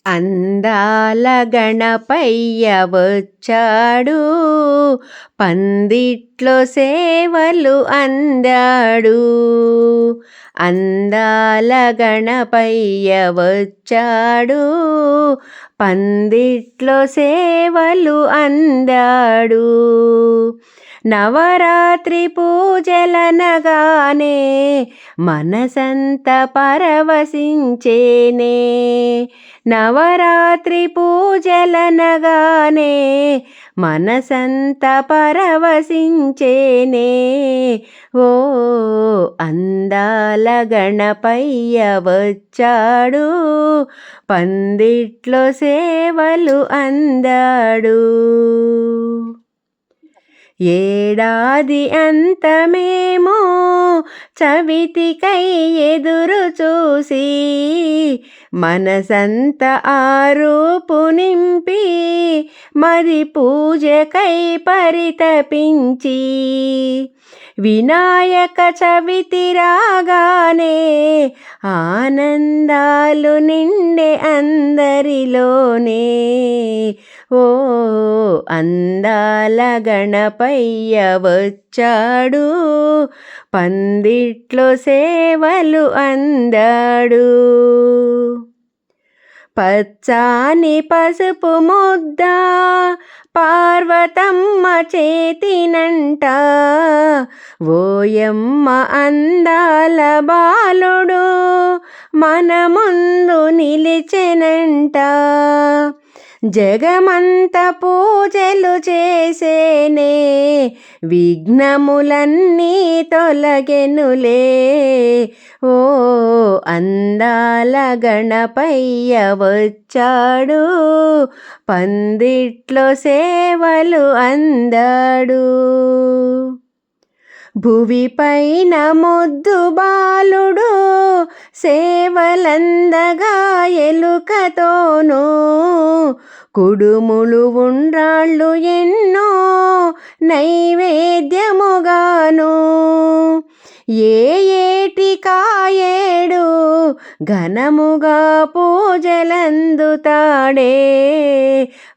అందాల గణపయ్య వచ్చాడు, పందిట్లో సేవలు అందాడు. అందాల గణపయ్య వచ్చాడు, పందిట్లో సేవలు అందాడు. నవరాత్రి పూజలనగానే మనసంత పరవశించేనే. నవరాత్రి పూజలనగానే మనసంత పరవశించేనే. ఓ అందాల గణపయ్య వచ్చాడు, పందిట్లో సేవలు అందాడు. ఏడాది అంతమేమో చవితికై ఎదురు చూసి, మనసంత ఆరూపు నింపి మరి పూజకై పరితపించి. వినాయక చవితి రాగానే ఆనందాలు నిండే అందరిలోనే. ఓ అందాల గణపయ్య వచ్చాడు, పందిట్లో సేవలు అందాడు. పచ్చాని పసుపు ముద్ద పార్వతమ్మ చేతినంట, ఓయమ్మ అందాల బాలుడు మన ముందు నిలిచెనంట. జగమంత పూజలు చేసేనే, విఘ్నములన్నీ తొలగెనులే. ఓ అందాల గణపయ్య వచ్చాడు, పందిట్లో సేవలు అందాడు. భువిపైన ముద్దు బాలుడు సేవలందగా ఎలుకతోనూ, కుడుములు ఉండ్రాళ్ళు ఎన్నో నైవేద్యముగాను. ఏటికాయేడు ఘనముగా పూజలందుతాడే.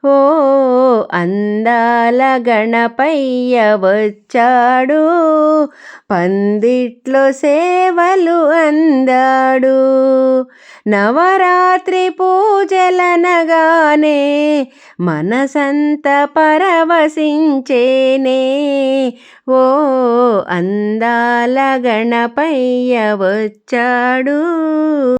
ఓ అందాల గణపయ్య వచ్చాడు, పందిట్లో సేవలు అందాడు. నవరాత్రి పూజలనగానే మనసంత పరవశించేనే. ఓ అందాల గణపయ్య వచ్చాడు.